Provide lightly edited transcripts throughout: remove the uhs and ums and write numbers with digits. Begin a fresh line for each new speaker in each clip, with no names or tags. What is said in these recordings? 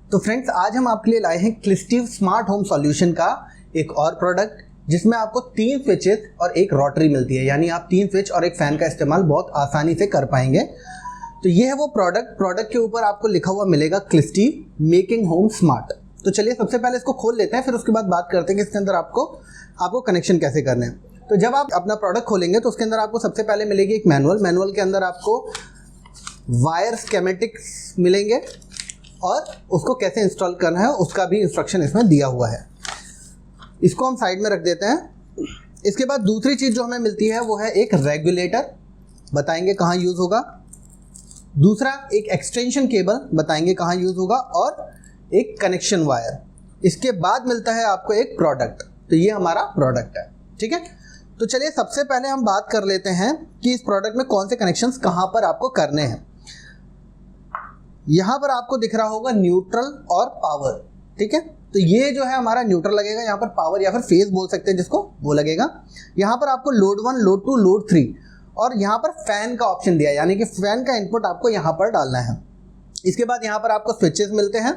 तो फ्रेंड्स, आज हम आपके लिए लाए हैं क्लिस्टिव स्मार्ट होम सॉल्यूशन का एक और प्रोडक्ट, जिसमें आपको 3 स्विचेस और एक रोटरी मिलती है। यानी आप 3 स्विच और एक फैन का इस्तेमाल बहुत आसानी से कर पाएंगे। तो ये है वो प्रोडक्ट के ऊपर आपको लिखा हुआ मिलेगा क्लिस्टिव मेकिंग होम स्मार्ट। तो चलिए सबसे पहले इसको खोल लेते हैं, फिर उसके बाद बात करते हैं कि इसके अंदर आपको कनेक्शन कैसे करने हैं। तो जब आप अपना प्रोडक्ट खोलेंगे तो उसके अंदर आपको सबसे पहले मिलेगी एक मैनुअल के अंदर आपको वायर स्कीमेटिक्स मिलेंगे और उसको कैसे इंस्टॉल करना है उसका भी इंस्ट्रक्शन इसमें दिया हुआ है। इसको हम साइड में रख देते हैं। इसके बाद दूसरी चीज़ जो हमें मिलती है वो है एक रेगुलेटर, बताएंगे कहाँ यूज़ होगा। दूसरा एक एक्सटेंशन केबल, बताएंगे कहाँ यूज़ होगा, और एक कनेक्शन वायर। इसके बाद मिलता है आपको एक प्रोडक्ट। तो ये हमारा प्रोडक्ट है, ठीक है। तो चलिए सबसे पहले हम बात कर लेते हैं कि इस प्रोडक्ट में कौन से कनेक्शंस कहाँ पर आपको करने हैं। यहाँ पर आपको दिख रहा होगा न्यूट्रल और पावर, ठीक है। तो ये जो है हमारा न्यूट्रल लगेगा, यहाँ पर पावर या फिर फेज बोल सकते हैं जिसको, वो लगेगा। यहाँ पर आपको लोड 1, लोड 2, लोड 3 और यहाँ पर फैन का ऑप्शन दिया है, यानी कि फैन का इनपुट आपको यहाँ पर डालना है। इसके बाद यहाँ पर आपको स्विचेस मिलते हैं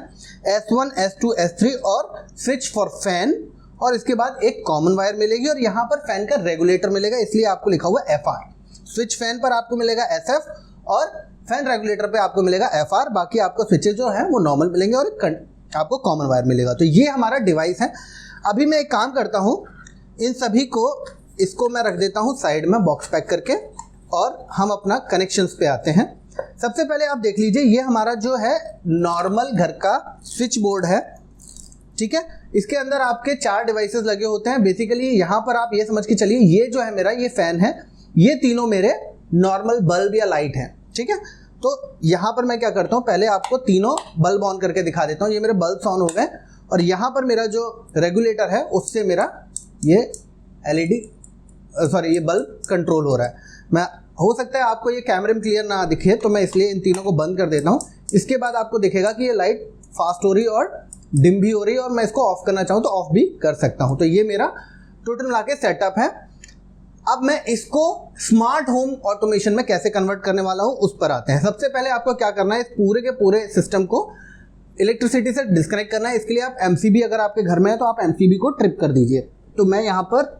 S1, S2, S3 और स्विच फॉर फैन, और इसके बाद एक कॉमन वायर मिलेगी और यहाँ पर फैन का रेगुलेटर मिलेगा, इसलिए आपको लिखा हुआ FR। स्विच फैन पर आपको मिलेगा SF और फैन रेगुलेटर पे आपको मिलेगा FR। बाकी आपको स्विचेस जो है वो नॉर्मल मिलेंगे और आपको कॉमन वायर मिलेगा। तो ये हमारा डिवाइस है। अभी मैं एक काम करता हूँ, इन सभी को इसको मैं रख देता हूँ साइड में बॉक्स पैक करके, और हम अपना कनेक्शंस पे आते हैं। सबसे पहले आप देख लीजिए, ये हमारा जो है नॉर्मल घर का स्विच बोर्ड है, ठीक है। इसके अंदर आपके 4 डिवाइसेस लगे होते हैं। बेसिकली यहाँ पर आप ये समझ के चलिए, ये जो है मेरा ये फैन है, ये तीनों मेरे नॉर्मल बल्ब या लाइट हैं, ठीक है। तो यहाँ पर मैं क्या करता हूँ, पहले आपको तीनों बल्ब ऑन करके दिखा देता हूँ। ये मेरे बल्ब ऑन हो गए और यहाँ पर मेरा जो रेगुलेटर है उससे मेरा ये ये बल्ब कंट्रोल हो रहा है। मैं हो सकता है आपको ये कैमरे में क्लियर ना दिखे, तो मैं इसलिए इन तीनों को बंद कर देता हूँ। इसके बाद आपको दिखेगा कि ये लाइट फास्ट हो रही है और डिम भी हो रही है, और मैं इसको ऑफ करना चाहूँ तो ऑफ भी कर सकता हूँ। तो ये मेरा टोटल मिला के सेटअप है। अब मैं इसको स्मार्ट होम ऑटोमेशन में कैसे कन्वर्ट करने वाला हूँ उस पर आते हैं। सबसे पहले आपको क्या करना है, इस पूरे के पूरे सिस्टम को इलेक्ट्रिसिटी से डिस्कनेक्ट करना है। इसके लिए आप MCB अगर आपके घर में है तो आप MCB को ट्रिप कर दीजिए। तो मैं यहाँ पर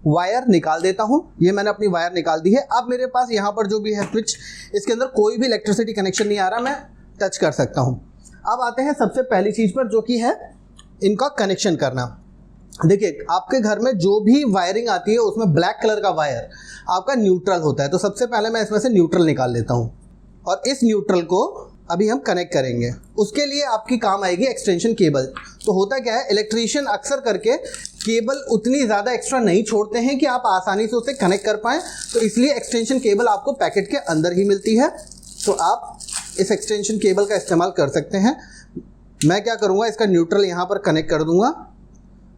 वायर निकाल देता हूँ। ये मैंने अपनी वायर निकाल दी है। अब मेरे पास यहाँ पर जो भी है स्विच, इसके अंदर कोई भी इलेक्ट्रिसिटी कनेक्शन नहीं आ रहा, मैं टच कर सकता हूँ। अब आते हैं सबसे पहली चीज़ पर, जो कि है इनका कनेक्शन करना। देखिए, आपके घर में जो भी वायरिंग आती है उसमें ब्लैक कलर का वायर आपका न्यूट्रल होता है। तो सबसे पहले मैं इसमें से न्यूट्रल निकाल लेता हूँ और इस न्यूट्रल को अभी हम कनेक्ट करेंगे। उसके लिए आपकी काम आएगी एक्सटेंशन केबल। तो होता क्या है, इलेक्ट्रीशियन अक्सर करके केबल उतनी ज़्यादा एक्स्ट्रा नहीं छोड़ते हैं कि आप आसानी से उसे कनेक्ट कर पाएँ, तो इसलिए एक्सटेंशन केबल आपको पैकेट के अंदर ही मिलती है। तो आप इस एक्सटेंशन केबल का इस्तेमाल कर सकते हैं। मैं क्या करूँगा, इसका न्यूट्रल यहाँ पर कनेक्ट कर दूँगा,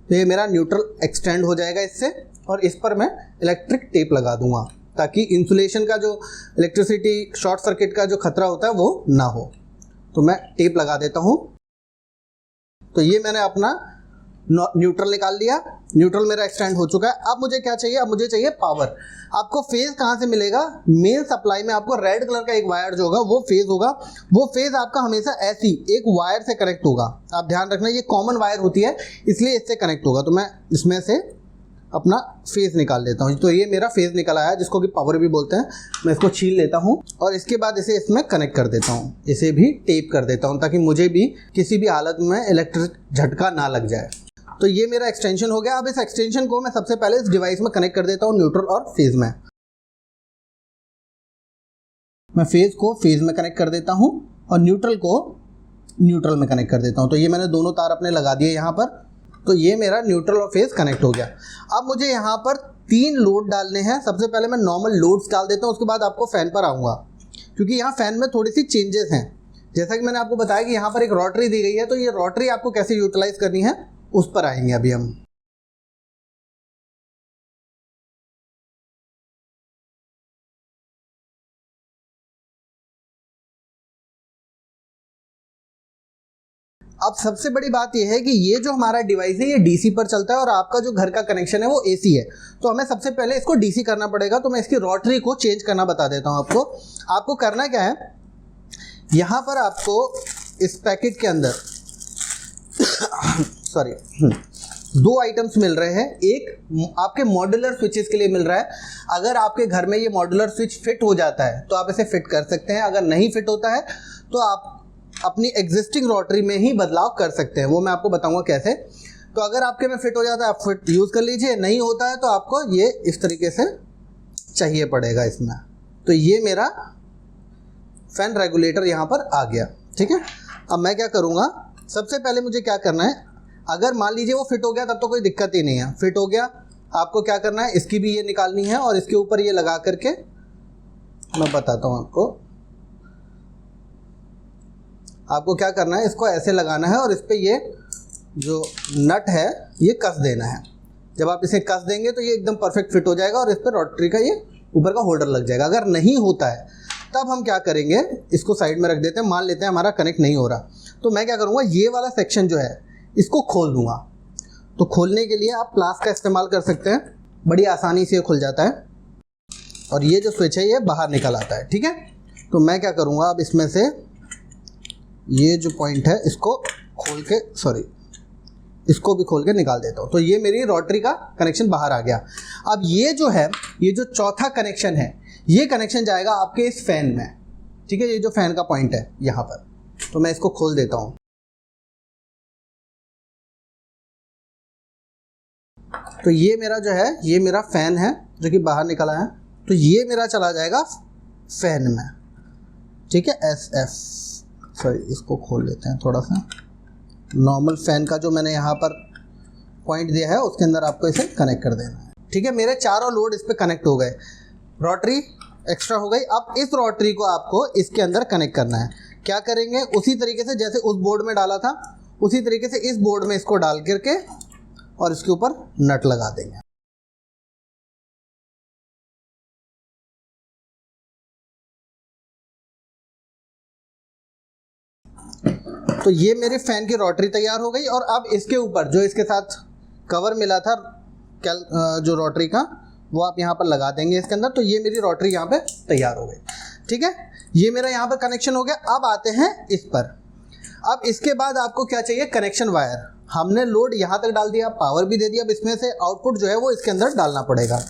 तो ये मेरा न्यूट्रल एक्सटेंड हो जाएगा इससे, और इस पर मैं इलेक्ट्रिक टेप लगा दूंगा ताकि इंसुलेशन का जो इलेक्ट्रिसिटी शॉर्ट सर्किट का जो खतरा होता है वो ना हो। तो मैं टेप लगा देता हूँ। तो ये मैंने अपना न्यूट्रल निकाल लिया। न्यूट्रल मेरा एक्सटेंड हो चुका है। अब मुझे क्या चाहिए, अब मुझे चाहिए पावर। आपको फेज कहाँ से मिलेगा, मेन सप्लाई में आपको रेड कलर का एक वायर जो होगा वो फेज होगा। वो फेज आपका हमेशा ऐसी एक वायर से कनेक्ट होगा। आप ध्यान रखना, ये कॉमन वायर होती है इसलिए इससे कनेक्ट होगा। तो मैं इसमें से अपना फेज निकाल लेता हूँ। तो ये मेरा फेज निकल आया, जिसको कि पावर भी बोलते हैं। मैं इसको छील लेता हूँ और इसके बाद इसे इसमें कनेक्ट कर देता हूँ। इसे भी टेप कर देता हूँ ताकि मुझे भी किसी भी हालत में इलेक्ट्रिक झटका ना लग जाए। तो ये मेरा एक्सटेंशन हो गया। अब इस एक्सटेंशन को मैं सबसे पहले इस डिवाइस में कनेक्ट कर देता हूँ, न्यूट्रल और फेज में। मैं फेज को फेज में कनेक्ट कर देता हूँ और न्यूट्रल को न्यूट्रल में कनेक्ट कर देता हूँ। तो ये मैंने दोनों तार अपने लगा दिए यहाँ पर। तो ये मेरा न्यूट्रल और फेज कनेक्ट हो गया। अब मुझे यहाँ पर 3 लोड डालने हैं। सबसे पहले मैं नॉर्मल लोड्स डाल देता हूँ, उसके बाद आपको फैन पर आऊँगा, क्योंकि यहाँ फैन में थोड़ी सी चेंजेस हैं। जैसा कि मैंने आपको बताया कि यहाँ पर एक रोटरी दी गई है, तो ये रोटरी आपको कैसे यूटिलाइज करनी है उस पर आएंगे अभी हम। अब सबसे बड़ी बात यह है कि ये जो हमारा डिवाइस है ये डीसी पर चलता है और आपका जो घर का कनेक्शन है वो एसी है। तो हमें सबसे पहले इसको डीसी करना पड़ेगा। तो मैं इसकी रोटरी को चेंज करना बता देता हूँ आपको। आपको करना क्या है, यहाँ पर आपको इस पैकेट के अंदर सॉरी 2 आइटम्स मिल रहे हैं। एक आपके मॉड्यूलर स्विचेस के लिए मिल रहा है। अगर आपके घर में ये मॉड्यूलर स्विच फिट हो जाता है तो आप इसे फिट कर सकते हैं। अगर नहीं फिट होता है तो आप अपनी एग्जिस्टिंग रोटरी में ही बदलाव कर सकते हैं, वो मैं आपको बताऊंगा कैसे। तो अगर आपके में फिट हो जाता है आप फिट यूज़ कर लीजिए, नहीं होता है तो आपको ये इस तरीके से चाहिए पड़ेगा इसमें। तो ये मेरा फैन रेगुलेटर यहाँ पर आ गया, ठीक है। अब मैं क्या करूँगा, सबसे पहले मुझे क्या करना है, अगर मान लीजिए वो फिट हो गया तब तो कोई दिक्कत ही नहीं है। फिट हो गया, आपको क्या करना है, इसकी भी ये निकालनी है और इसके ऊपर ये लगा करके मैं बताता हूँ आपको क्या करना है। इसको ऐसे लगाना है और इस पर ये जो नट है ये कस देना है। जब आप इसे कस देंगे तो ये एकदम परफेक्ट फिट हो जाएगा और इस पर रोटरी का ये ऊपर का होल्डर लग जाएगा। अगर नहीं होता है तब हम क्या करेंगे, इसको साइड में रख देते हैं। मान लेते हैं हमारा कनेक्ट नहीं हो रहा, तो मैं क्या करूँगा, ये वाला सेक्शन जो है इसको खोल दूँगा। तो खोलने के लिए आप प्लास का इस्तेमाल कर सकते हैं, बड़ी आसानी से खुल जाता है और ये जो स्विच है ये बाहर निकल आता है, ठीक है। तो मैं क्या करूँगा, अब इसमें से ये जो पॉइंट है इसको खोल के इसको भी खोल के निकाल देता हूँ। तो ये मेरी रोटरी का कनेक्शन बाहर आ गया। अब ये जो है, ये जो चौथा कनेक्शन है, ये कनेक्शन जाएगा आपके इस फैन में, ठीक है। ये जो फैन का पॉइंट है यहाँ पर, तो मैं इसको खोल देता हूँ। तो ये मेरा जो है, ये मेरा फैन है जो कि बाहर निकला है। तो ये मेरा चला जाएगा फैन में, ठीक है। इसको खोल लेते हैं थोड़ा सा। नॉर्मल फैन का जो मैंने यहाँ पर पॉइंट दिया है उसके अंदर आपको इसे कनेक्ट कर देना है, ठीक है। मेरे चारों लोड इस पे कनेक्ट हो गए, रोटरी एक्स्ट्रा हो गई। अब इस रोटरी को आपको इसके अंदर कनेक्ट करना है। क्या करेंगे, उसी तरीके से जैसे उस बोर्ड में डाला था उसी तरीके से इस बोर्ड में इसको डाल करके और इसके ऊपर नट लगा देंगे। तो ये मेरे फैन की रोटरी तैयार हो गई। और अब इसके ऊपर जो इसके साथ कवर मिला था जो रोटरी का, वो आप यहाँ पर लगा देंगे इसके अंदर। तो ये मेरी रोटरी यहाँ पे तैयार हो गई, ठीक है। ये मेरा यहाँ पर कनेक्शन हो गया। अब आते हैं इस पर। अब इसके बाद आपको क्या चाहिए, कनेक्शन वायर। हमने लोड यहाँ तक डाल दिया, पावर भी दे दिया। अब इसमें से आउटपुट जो है वो इसके अंदर डालना पड़ेगा।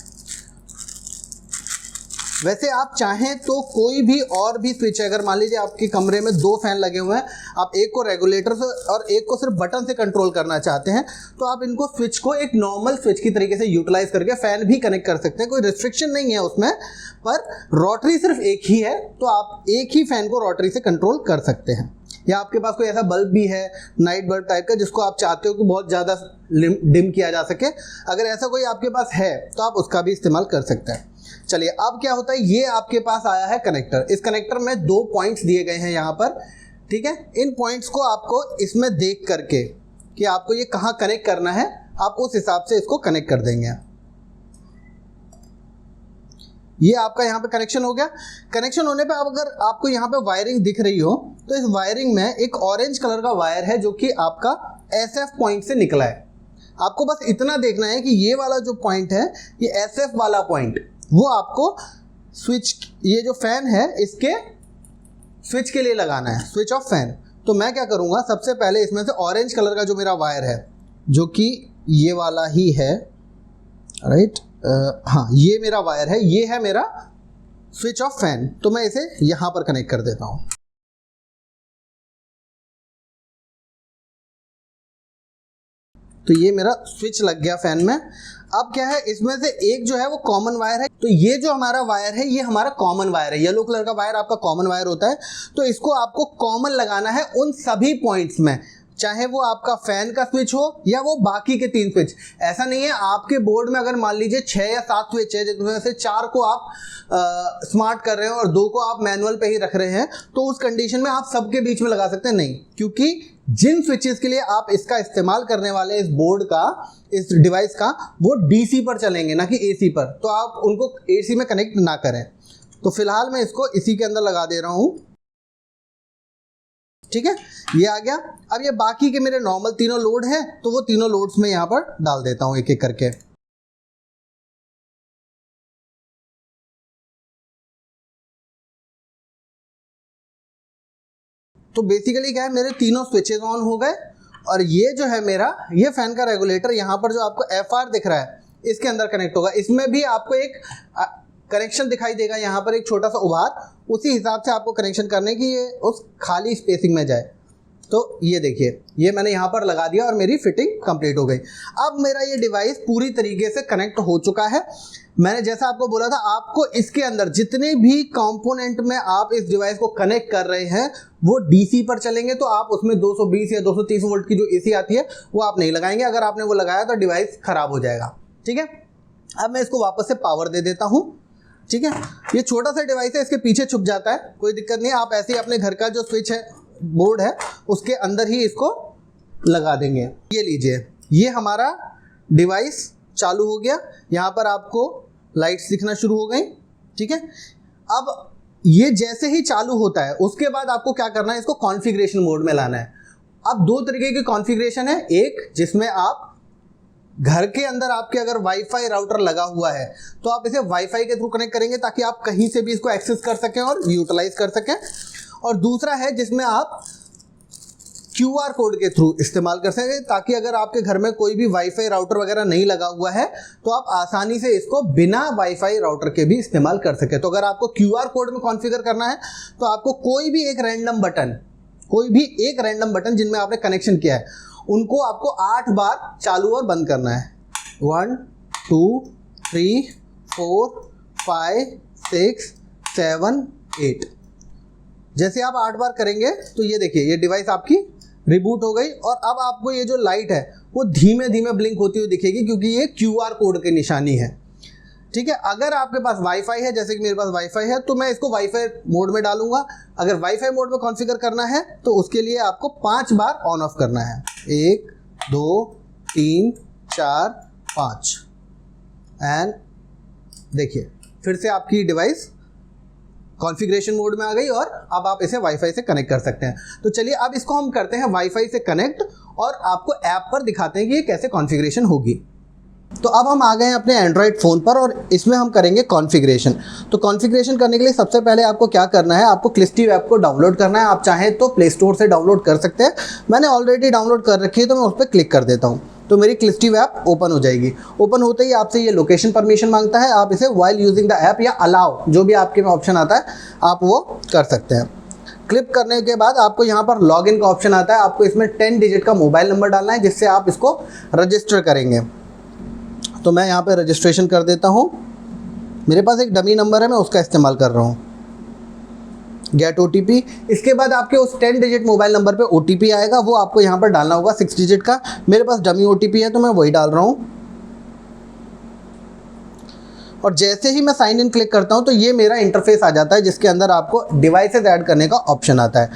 वैसे आप चाहें तो कोई भी और भी स्विच है, अगर मान लीजिए आपके कमरे में 2 फैन लगे हुए हैं, आप एक को रेगुलेटर से और एक को सिर्फ बटन से कंट्रोल करना चाहते हैं, तो आप इनको स्विच को एक नॉर्मल स्विच की तरीके से यूटिलाइज करके फैन भी कनेक्ट कर सकते हैं। कोई रिस्ट्रिक्शन नहीं है उसमें, पर रोटरी सिर्फ एक ही है, तो आप एक ही फैन को रोटरी से कंट्रोल कर सकते हैं। या आपके पास कोई ऐसा बल्ब भी है नाइट बल्ब टाइप का जिसको आप चाहते हो कि बहुत ज़्यादा डिम किया जा सके, अगर ऐसा कोई आपके पास है तो आप उसका भी इस्तेमाल कर सकते हैं। चलिए, अब क्या होता है, ये आपके पास आया है कनेक्टर। इस कनेक्टर में 2 पॉइंट्स दिए गए हैं यहाँ पर, ठीक है। इन पॉइंट्स को आपको इसमें देख करके कि आपको ये कहाँ कनेक्ट करना है, आप उस हिसाब से इसको कनेक्ट कर देंगे। ये आपका यहाँ पे कनेक्शन हो गया। कनेक्शन होने पे अब अगर आपको यहाँ पे वायरिंग दिख रही हो तो इस वायरिंग में एक ऑरेंज कलर का वायर है जो कि आपका SF पॉइंट से निकला है। आपको बस इतना देखना है कि ये वाला जो पॉइंट है, ये SF वाला पॉइंट, वो आपको स्विच, ये जो फैन है इसके स्विच के लिए लगाना है, स्विच ऑफ फैन। तो मैं क्या करूँगा, सबसे पहले इसमें से ऑरेंज कलर का जो मेरा वायर है, जो कि ये वाला ही है, राइट, हाँ ये मेरा वायर है, ये है मेरा स्विच ऑफ फैन। तो मैं इसे यहाँ पर कनेक्ट कर देता हूँ। तो ये मेरा स्विच लग गया फैन में। अब क्या है, इसमें से एक जो है वो कॉमन वायर है। तो ये जो हमारा वायर है ये हमारा कॉमन वायर है। येलो कलर का वायर आपका कॉमन वायर होता है। तो इसको आपको कॉमन लगाना है उन सभी पॉइंट्स में, चाहे वो आपका फैन का स्विच हो या वो बाकी के 3 स्विच। ऐसा नहीं है आपके बोर्ड में अगर मान लीजिए 6 या 7 स्विच है जिसमें से 4 को आप स्मार्ट कर रहे हैं और 2 को आप मैनुअल पे ही रख रहे हैं, तो उस कंडीशन में आप सबके बीच में लगा सकते हैं। नहीं, क्योंकि जिन स्विचेस के लिए आप इसका इस्तेमाल करने वाले इस बोर्ड का, इस डिवाइस का, वो DC पर चलेंगे ना कि AC पर, तो आप उनको AC में कनेक्ट ना करें। तो फिलहाल मैं इसको इसी के अंदर लगा दे रहा हूँ, ठीक है। ये आ गया। अब ये बाकी के मेरे नॉर्मल तीनों लोड हैं, तो वो तीनों लोड्स में यहाँ पर डाल देता हूँ एक एक करके। तो बेसिकली क्या है, मेरे तीनों स्विचेज ऑन हो गए और ये जो है मेरा ये फैन का रेगुलेटर यहाँ पर जो आपको FR दिख रहा है इसके अंदर कनेक्ट होगा। इसमें भी आपको एक कनेक्शन दिखाई देगा यहाँ पर, एक छोटा सा उभार, उसी हिसाब से आपको कनेक्शन करने की ये उस खाली स्पेसिंग में जाए। तो ये देखिए, ये मैंने यहाँ पर लगा दिया और मेरी फिटिंग कंप्लीट हो गई। अब मेरा ये डिवाइस पूरी तरीके से कनेक्ट हो चुका है। मैंने जैसा आपको बोला था, आपको इसके अंदर जितने भी कंपोनेंट में आप इस डिवाइस को कनेक्ट कर रहे हैं वो डीसी पर चलेंगे, तो आप उसमें 220 या 230 वोल्ट की जो एसी आती है वो आप नहीं लगाएंगे। अगर आपने वो लगाया तो डिवाइस ख़राब हो जाएगा। ठीक है, अब मैं इसको वापस से पावर दे देता हूँ। ठीक है, ये छोटा सा डिवाइस है, इसके पीछे छुप जाता है, कोई दिक्कत नहीं। आप ऐसे ही अपने घर का जो स्विच है, बोर्ड है, उसके अंदर ही इसको लगा देंगे। ये लीजिए, ये हमारा डिवाइस चालू हो गया। यहाँ पर आपको लाइट्स दिखना शुरू हो गई। ठीक है, अब ये जैसे ही चालू होता है उसके बाद आपको क्या करना है, इसको कॉन्फ़िगरेशन मोड में लाना है। अब दो तरीके की कॉन्फ़िगरेशन है, एक जिसमें आप घर के अंदर आपके अगर वाईफाई राउटर लगा हुआ है तो आप इसे वाईफाई के थ्रू कनेक्ट करेंगे ताकि आप कहीं से भी इसको एक्सेस कर सकें और यूटिलाइज कर सकें। और दूसरा है जिसमें आप QR कोड के थ्रू इस्तेमाल कर सकें, ताकि अगर आपके घर में कोई भी वाईफाई राउटर वगैरह नहीं लगा हुआ है तो आप आसानी से इसको बिना वाईफाई राउटर के भी इस्तेमाल कर सकें। तो अगर आपको QR कोड में कॉन्फ़िगर करना है तो आपको कोई भी एक रैंडम बटन जिनमें आपने कनेक्शन किया है उनको आपको 8 बार चालू और बंद करना है। 1 2 3 4 5 6 7 8। जैसे आप 8 बार करेंगे तो ये देखिए, ये डिवाइस आपकी रिबूट हो गई और अब आपको ये जो लाइट है वो धीमे धीमे ब्लिंक होती हुई दिखेगी, क्योंकि ये QR कोड की निशानी है। ठीक है, अगर आपके पास वाईफाई है, जैसे कि मेरे पास वाईफाई है, तो मैं इसको वाईफाई मोड में डालूंगा। अगर वाईफाई मोड में कॉन्फ़िगर करना है तो उसके लिए आपको 5 बार ऑन ऑफ करना है। 1 2 3 4 5। एंड देखिए, फिर से आपकी डिवाइस कॉन्फ़िगरेशन मोड में आ गई और अब आप इसे वाईफाई से कनेक्ट कर सकते हैं। तो चलिए अब इसको हम करते हैं वाईफाई से कनेक्ट और आपको ऐप पर दिखाते हैं कि ये कैसे कॉन्फ़िगरेशन होगी। तो अब हम आ गए हैं अपने एंड्रॉयड फ़ोन पर और इसमें हम करेंगे कॉन्फ़िगरेशन। तो कॉन्फ़िगरेशन करने के लिए सबसे पहले आपको क्या करना है, आपको क्लिस्टिव ऐप को डाउनलोड करना है। आप चाहें तो प्ले स्टोर से डाउनलोड कर सकते हैं, मैंने ऑलरेडी डाउनलोड कर रखी है तो मैं उस पर क्लिक कर देता हूँ। तो मेरी क्लिस्टिव ऐप ओपन हो जाएगी। ओपन होते ही आपसे ये लोकेशन परमिशन मांगता है, आप इसे व्हाइल यूजिंग द ऐप या अलाउ, जो भी आपके में ऑप्शन आता है आप वो कर सकते हैं। क्लिक करने के बाद आपको यहाँ पर लॉगिन का ऑप्शन आता है। आपको इसमें 10 डिजिट का मोबाइल नंबर डालना है जिससे आप इसको रजिस्टर करेंगे। तो मैं यहाँ पे रजिस्ट्रेशन कर देता हूँ। मेरे पास एक डमी नंबर है, मैं उसका इस्तेमाल कर रहा हूँ। Get OTP। इसके बाद आपके उस 10 डिजिट मोबाइल नंबर पे OTP आएगा, वो आपको यहाँ पर डालना होगा 6 डिजिट का। मेरे पास डमी OTP है तो मैं वही डाल रहा हूँ। और जैसे ही मैं साइन इन क्लिक करता हूँ तो ये मेरा इंटरफेस आ जाता है जिसके अंदर आपको डिवाइसेस ऐड करने का ऑप्शन आता है।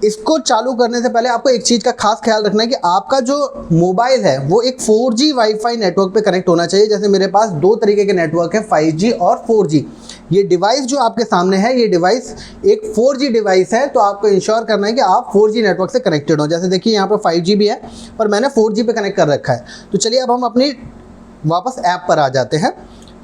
इसको चालू करने से पहले आपको एक चीज़ का खास ख्याल रखना है कि आपका जो मोबाइल है वो एक 4G वाईफाई नेटवर्क पे कनेक्ट होना चाहिए। जैसे मेरे पास 2 तरीके के नेटवर्क है, 5G और 4G। ये डिवाइस जो आपके सामने है, ये डिवाइस एक 4G डिवाइस है, तो आपको इंश्योर करना है कि आप 4G नेटवर्क से कनेक्टेड हो। जैसे देखिए यहाँ पर 5G भी है पर मैंने 4G पे कनेक्ट कर रखा है। तो चलिए अब हम अपनी वापस ऐप पर आ जाते हैं।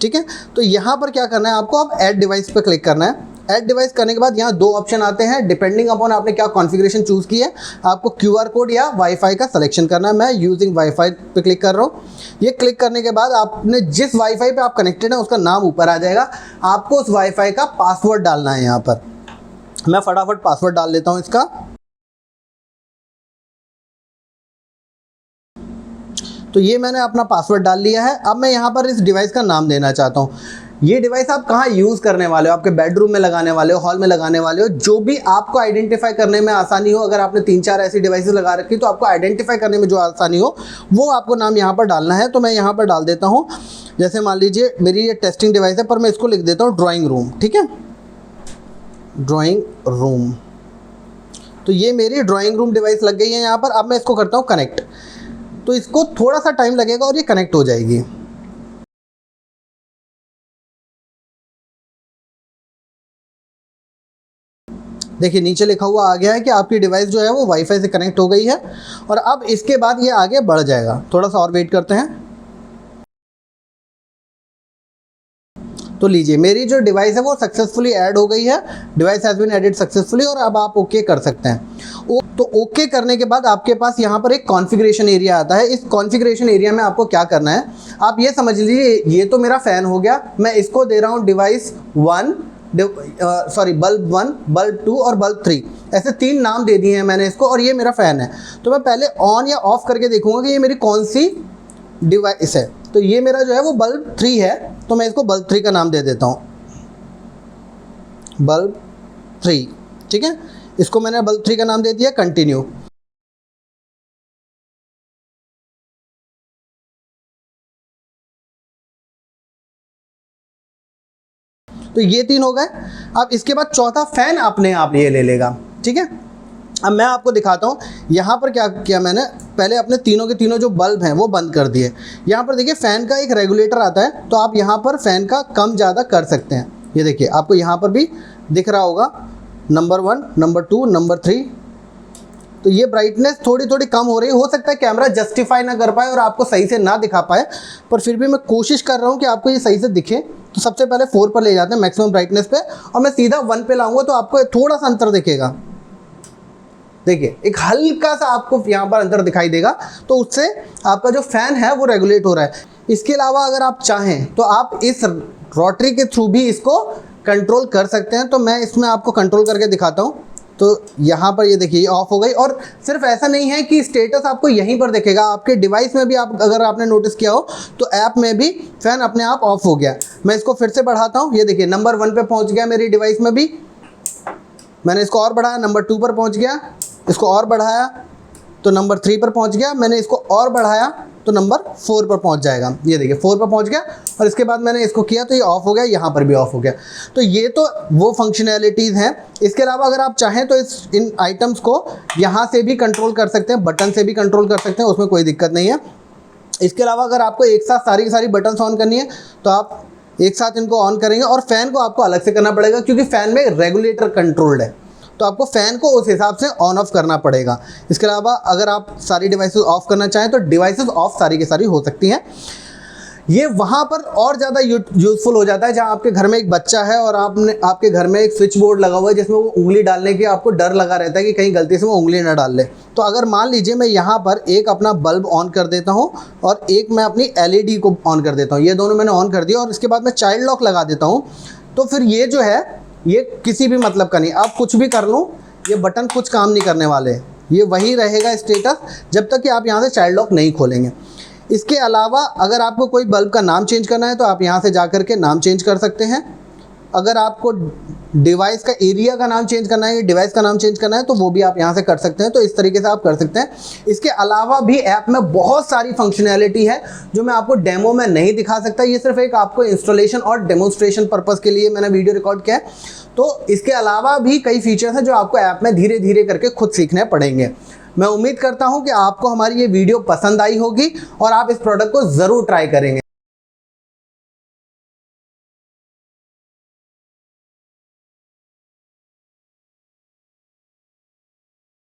ठीक है, तो यहाँ पर क्या करना है आपको, अब ऐड डिवाइस पर क्लिक करना है। ऐड डिवाइस करने के बाद यहाँ 2 ऑप्शन आते हैं, डिपेंडिंग अपॉन आपने क्या कॉन्फ़िगरेशन चूज़ की है। आपको QR कोड या वाईफाई का सिलेक्शन करना है। मैं यूजिंग वाईफाई पे क्लिक कर रहा हूँ। ये क्लिक करने के बाद आपने जिस वाईफाई पे आप कनेक्टेड है उसका नाम ऊपर आ जाएगा। आपको उस वाईफाई का पासवर्ड डालना है। यहाँ पर मैं फटाफट पासवर्ड डाल लेता हूँ इसका। तो ये मैंने अपना पासवर्ड डाल लिया है। अब मैं यहाँ पर इस डिवाइस का नाम देना चाहता हूँ। ये डिवाइस आप कहाँ यूज़ करने वाले हो, आपके बेडरूम में लगाने वाले हो, हॉल में लगाने वाले हो, जो भी आपको आइडेंटिफाई करने में आसानी हो। अगर आपने 3-4 ऐसी डिवाइसेस लगा रखी तो आपको आइडेंटिफाई करने में जो आसानी हो वो आपको नाम यहाँ पर डालना है। तो मैं यहाँ पर डाल देता हूँ, जैसे मान लीजिए मेरी ये टेस्टिंग डिवाइस है पर मैं इसको लिख देता हूँ ड्राइंग रूम। ठीक है, ड्राइंग रूम। तो ये मेरी ड्राइंग रूम डिवाइस लग गई है यहाँ पर। अब मैं इसको करता हूँ कनेक्ट। तो इसको थोड़ा सा टाइम लगेगा और ये कनेक्ट हो जाएगी। देखिए नीचे लिखा हुआ आ गया है कि आपकी डिवाइस जो है वो वाईफाई से कनेक्ट हो गई है। और अब इसके बाद ये आगे बढ़ जाएगा। थोड़ा सा और वेट करते हैं। तो लीजिए मेरी जो डिवाइस है वो सक्सेसफुली ऐड हो गई है, device has been added successfully, और अब आप ओके कर सकते हैं। तो ओके करने के बाद आपके पास यहाँ पर एक कॉन्फ़िगरेशन एरिया आता है। इस कॉन्फ़िगरेशन एरिया में आपको क्या करना है, आप ये समझ लीजिए ये तो मेरा फ़ैन हो गया, मैं इसको दे रहा हूँ डिवाइस 1, बल्ब 1, बल्ब 2 और बल्ब 3, ऐसे 3 नाम दे दिए हैं मैंने इसको, और ये मेरा फ़ैन है। तो मैं पहले ऑन या ऑफ़ करके देखूँगा कि ये मेरी कौन सी डिवाइस है। तो ये मेरा जो है वो बल्ब 3 है, तो मैं इसको बल्ब 3 का नाम दे देता हूँ, बल्ब 3, ठीक है। इसको मैंने बल्ब 3 का नाम दे दिया, कंटिन्यू। तो ये 3 हो गए। अब इसके बाद चौथा फ़ैन अपने आप ये ले लेगा, ठीक है। अब मैं आपको दिखाता हूँ यहाँ पर क्या किया मैंने, पहले अपने तीनों के तीनों जो बल्ब हैं वो बंद कर दिए। यहाँ पर देखिए फ़ैन का एक रेगुलेटर आता है, तो आप यहाँ पर फ़ैन का कम ज़्यादा कर सकते हैं। ये देखिए आपको यहाँ पर भी दिख रहा होगा, नंबर 1, नंबर 2, नंबर 3। तो ये ब्राइटनेस थोड़ी थोड़ी कम हो रही है। हो सकता है कैमरा जस्टिफाई ना कर पाए और आपको सही से ना दिखा पाए, पर फिर भी मैं कोशिश कर रहा हूँ कि आपको ये सही से दिखे। तो सबसे पहले 4 पर ले जाते हैं मैक्सिमम ब्राइटनेस पे, और मैं सीधा 1 पे लाऊंगा तो आपको थोड़ा सा अंतर दिखेगा। देखिए एक हल्का सा आपको यहाँ पर अंतर दिखाई देगा, तो उससे आपका जो फ़ैन है वो रेगुलेट हो रहा है। इसके अलावा अगर आप चाहें तो आप इस रोटरी के थ्रू भी इसको कंट्रोल कर सकते हैं। तो मैं इसमें आपको कंट्रोल करके दिखाता हूँ। तो यहाँ पर ये देखिए ऑफ हो गई, और सिर्फ ऐसा नहीं है कि स्टेटस आपको यहीं पर दिखेगा, आपके डिवाइस में भी आप अगर आपने नोटिस किया हो तो ऐप में भी फ़ैन अपने आप ऑफ हो गया। मैं इसको फिर से बढ़ाता हूँ, ये देखिए नंबर 1 पे पहुँच गया मेरी डिवाइस में भी, मैंने इसको और बढ़ाया, नंबर 2 पर पहुँच गया, इसको और बढ़ाया तो नंबर 3 पर पहुंच गया, मैंने इसको और बढ़ाया तो नंबर 4 पर पहुंच जाएगा। ये देखिए 4 पर पहुंच गया, और इसके बाद मैंने इसको किया तो ये ऑफ हो गया, यहाँ पर भी ऑफ हो गया। तो ये तो वो फंक्शनैलिटीज़ हैं। इसके अलावा अगर आप चाहें तो इन आइटम्स को यहाँ से भी कंट्रोल कर सकते हैं, बटन से भी कंट्रोल कर सकते हैं, उसमें कोई दिक्कत नहीं है। इसके अलावा अगर आपको एक साथ सारी की सारी बटन्स ऑन करनी है तो आप एक साथ इनको ऑन करेंगे, और फ़ैन को आपको अलग से करना पड़ेगा क्योंकि फ़ैन में रेगुलेटर कंट्रोल्ड है, तो आपको फ़ैन को उस हिसाब से ऑन ऑफ करना पड़ेगा। इसके अलावा अगर आप सारी डिवाइसेस ऑफ़ करना चाहें तो डिवाइसेस ऑफ सारी की सारी हो सकती हैं। ये वहाँ पर और ज़्यादा यूज़फुल हो जाता है जहाँ आपके घर में एक बच्चा है और आपके घर में एक स्विच बोर्ड लगा हुआ है जिसमें वो उंगली डालने की आपको डर लगा रहता है कि कहीं गलती से वो उंगली ना डाल ले। तो अगर मान लीजिए मैं यहाँ पर एक अपना बल्ब ऑन कर देता हूँ और एक मैं अपनी LED को ऑन कर देता हूँ, ये दोनों मैंने ऑन कर दिया, और इसके बाद मैं चाइल्ड लॉक लगा देता हूँ, तो फिर ये जो है ये किसी भी मतलब का नहीं। आप कुछ भी कर लूँ, ये बटन कुछ काम नहीं करने वाले, ये वही रहेगा स्टेटस जब तक कि आप यहाँ से चाइल्ड लॉक नहीं खोलेंगे। इसके अलावा अगर आपको कोई बल्ब का नाम चेंज करना है तो आप यहाँ से जा कर के नाम चेंज कर सकते हैं। अगर आपको डिवाइस का एरिया का नाम चेंज करना है, डिवाइस का नाम चेंज करना है, तो वो भी आप यहाँ से कर सकते हैं। तो इस तरीके से आप कर सकते हैं। इसके अलावा भी ऐप में बहुत सारी फंक्शनैलिटी है जो मैं आपको डेमो में नहीं दिखा सकता। ये सिर्फ एक आपको इंस्टॉलेशन और डेमोन्स्ट्रेशन पर्पज़ के लिए मैंने वीडियो रिकॉर्ड किया है। तो इसके अलावा भी कई फीचर्स हैं जो आपको ऐप में धीरे धीरे करके खुद सीखने पड़ेंगे। मैं उम्मीद करता हूँ कि आपको हमारी ये वीडियो पसंद आई होगी और आप इस प्रोडक्ट को ज़रूर ट्राई करेंगे।